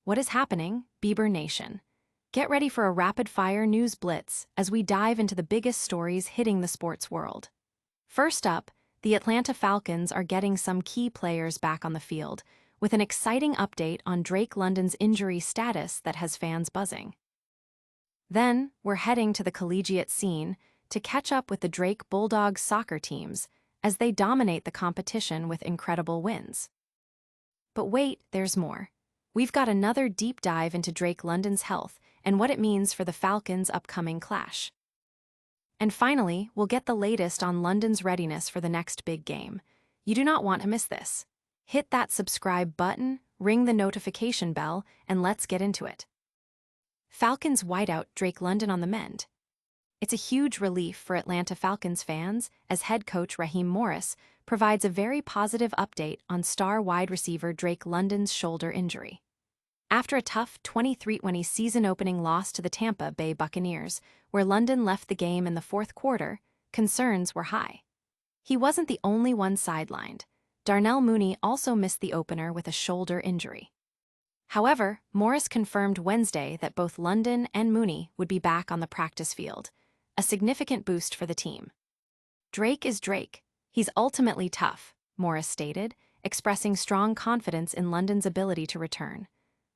What is happening, Bieber Nation? Get ready for a rapid-fire news blitz as we dive into the biggest stories hitting the sports world. First up, the Atlanta Falcons are getting some key players back on the field, with an exciting update on Drake London's injury status that has fans buzzing. Then, we're heading to the collegiate scene to catch up with the Drake Bulldogs soccer teams as they dominate the competition with incredible wins. But wait, there's more. We've got another deep dive into Drake London's health and what it means for the Falcons' upcoming clash. And finally, we'll get the latest on London's readiness for the next big game. You do not want to miss this. Hit that subscribe button, ring the notification bell, and let's get into it. Falcons wideout Drake London on the mend. It's a huge relief for Atlanta Falcons fans as head coach Raheem Morris provides a very positive update on star wide receiver Drake London's shoulder injury. After a tough 23-20 season-opening loss to the Tampa Bay Buccaneers, where London left the game in the fourth quarter, concerns were high. He wasn't the only one sidelined. Darnell Mooney also missed the opener with a shoulder injury. However, Morris confirmed Wednesday that both London and Mooney would be back on the practice field, a significant boost for the team. Drake is Drake. He's ultimately tough, Morris stated, expressing strong confidence in London's ability to return.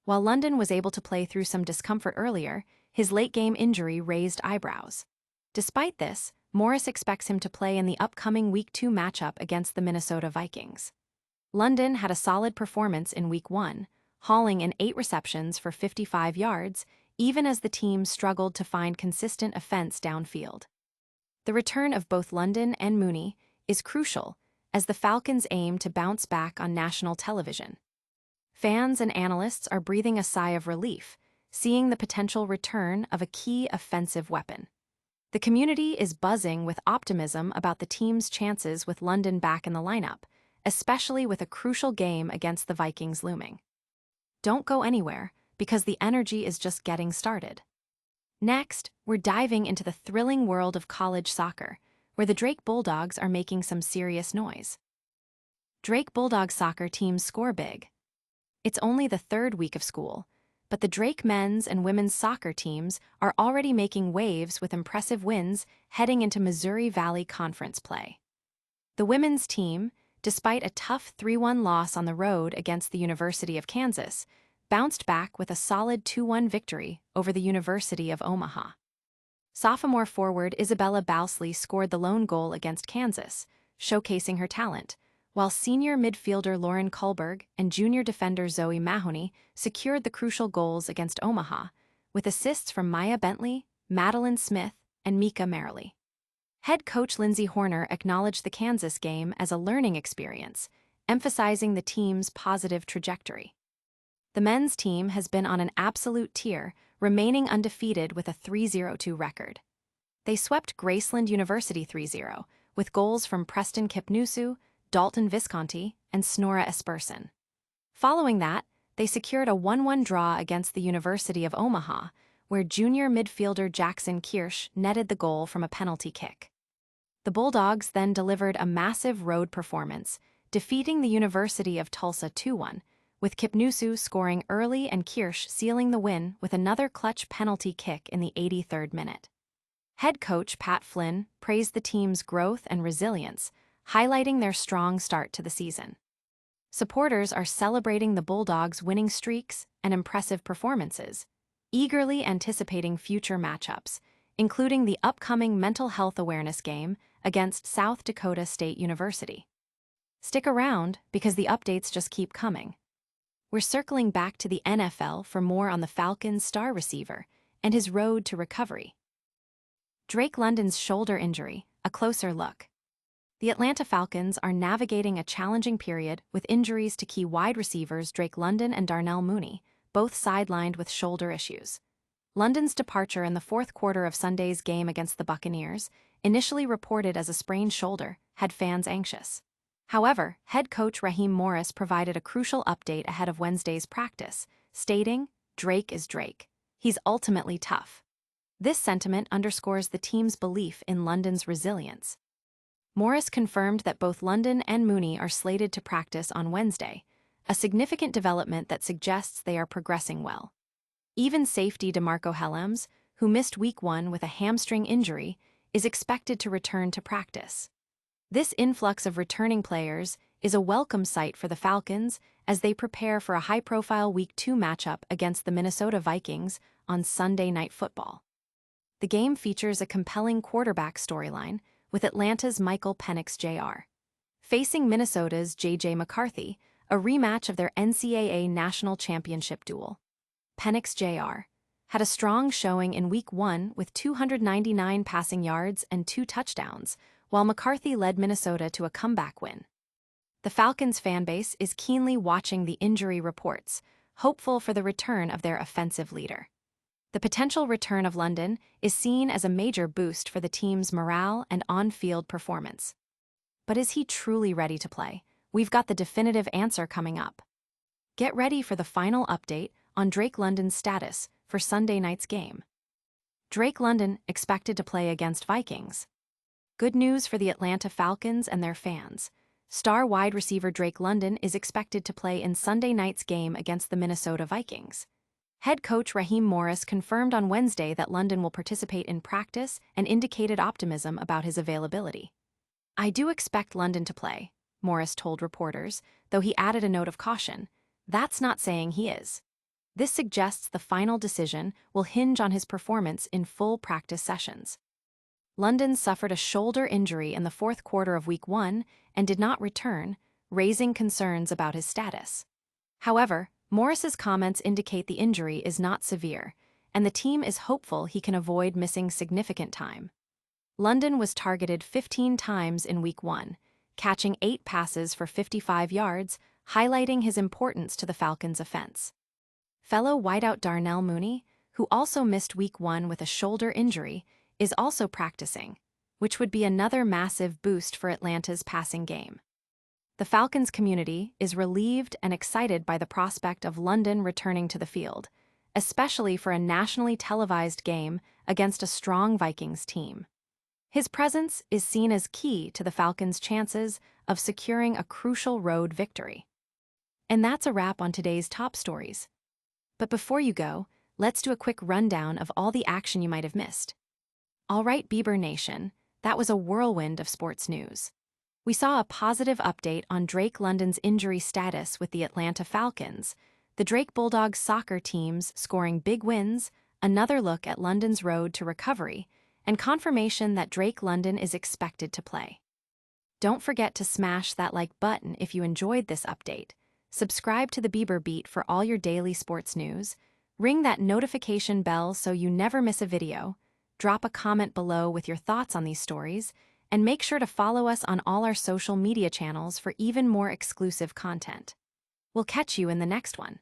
While London was able to play through some discomfort earlier, his late-game injury raised eyebrows. Despite this, Morris expects him to play in the upcoming Week 2 matchup against the Minnesota Vikings. London had a solid performance in Week 1, hauling in 8 receptions for 55 yards, even as the team struggled to find consistent offense downfield. The return of both London and Mooney is crucial as the Falcons aim to bounce back on national television. Fans and analysts are breathing a sigh of relief, seeing the potential return of a key offensive weapon. The community is buzzing with optimism about the team's chances with London back in the lineup, especially with a crucial game against the Vikings looming. Don't go anywhere, because the energy is just getting started. Next, we're diving into the thrilling world of college soccer, where the Drake Bulldogs are making some serious noise. Drake Bulldogs soccer teams score big. It's only the third week of school, but the Drake men's and women's soccer teams are already making waves with impressive wins heading into Missouri Valley Conference play. The women's team, despite a tough 3-1 loss on the road against the University of Kansas, bounced back with a solid 2-1 victory over the University of Omaha. Sophomore forward Isabella Bousley scored the lone goal against Kansas, showcasing her talent, while senior midfielder Lauren Kullberg and junior defender Zoe Mahoney secured the crucial goals against Omaha, with assists from Maya Bentley, Madeline Smith, and Mika Merrily. Head coach Lindsey Horner acknowledged the Kansas game as a learning experience, emphasizing the team's positive trajectory. The men's team has been on an absolute tear, remaining undefeated with a 3-0-2 record. They swept Graceland University 3-0, with goals from Preston Kipnusu, Dalton Visconti, and Snora Esperson. Following that, they secured a 1-1 draw against the University of Omaha, where junior midfielder Jackson Kirsch netted the goal from a penalty kick. The Bulldogs then delivered a massive road performance, defeating the University of Tulsa 2-1, with Kipnusu scoring early and Kirsch sealing the win with another clutch penalty kick in the 83rd minute. Head coach Pat Flynn praised the team's growth and resilience, highlighting their strong start to the season. Supporters are celebrating the Bulldogs' winning streaks and impressive performances, eagerly anticipating future matchups, including the upcoming mental health awareness game against South Dakota State University. Stick around because the updates just keep coming. We're circling back to the NFL for more on the Falcons' star receiver and his road to recovery. Drake London's shoulder injury, a closer look. The Atlanta Falcons are navigating a challenging period with injuries to key wide receivers Drake London and Darnell Mooney, both sidelined with shoulder issues. London's departure in the fourth quarter of Sunday's game against the Buccaneers, initially reported as a sprained shoulder, had fans anxious. However, head coach Raheem Morris provided a crucial update ahead of Wednesday's practice, stating, "Drake is Drake. He's ultimately tough." This sentiment underscores the team's belief in London's resilience. Morris confirmed that both London and Mooney are slated to practice on Wednesday, a significant development that suggests they are progressing well. Even safety DeMarco Helms, who missed Week 1 with a hamstring injury, is expected to return to practice. This influx of returning players is a welcome sight for the Falcons as they prepare for a high-profile Week 2 matchup against the Minnesota Vikings on Sunday Night Football. The game features a compelling quarterback storyline with Atlanta's Michael Penix Jr. facing Minnesota's J.J. McCarthy, a rematch of their NCAA national championship duel. Penix Jr. had a strong showing in Week 1 with 299 passing yards and 2 touchdowns, while McCarthy led Minnesota to a comeback win. The Falcons fanbase is keenly watching the injury reports, hopeful for the return of their offensive leader. The potential return of London is seen as a major boost for the team's morale and on-field performance. But is he truly ready to play? We've got the definitive answer coming up. Get ready for the final update on Drake London's status for Sunday night's game. Drake London expected to play against Vikings. Good news for the Atlanta Falcons and their fans. Star wide receiver Drake London is expected to play in Sunday night's game against the Minnesota Vikings. Head coach Raheem Morris confirmed on Wednesday that London will participate in practice and indicated optimism about his availability. "I do expect London to play," Morris told reporters, though he added a note of caution. "That's not saying he is." This suggests the final decision will hinge on his performance in full practice sessions. London suffered a shoulder injury in the fourth quarter of Week 1 and did not return, raising concerns about his status. However, Morris's comments indicate the injury is not severe, and the team is hopeful he can avoid missing significant time. London was targeted 15 times in Week 1, catching 8 passes for 55 yards, highlighting his importance to the Falcons' offense. Fellow wideout Darnell Mooney, who also missed Week 1 with a shoulder injury, is also practicing, which would be another massive boost for Atlanta's passing game. The Falcons community is relieved and excited by the prospect of London returning to the field, especially for a nationally televised game against a strong Vikings team. His presence is seen as key to the Falcons' chances of securing a crucial road victory. And that's a wrap on today's top stories. But before you go, let's do a quick rundown of all the action you might have missed. All right, Bieber Nation, that was a whirlwind of sports news. We saw a positive update on Drake London's injury status with the Atlanta Falcons, the Drake Bulldogs soccer teams scoring big wins, another look at London's road to recovery, and confirmation that Drake London is expected to play. Don't forget to smash that like button if you enjoyed this update. Subscribe to the Bieber Beat for all your daily sports news. Ring that notification bell so you never miss a video. Drop a comment below with your thoughts on these stories, and make sure to follow us on all our social media channels for even more exclusive content. We'll catch you in the next one.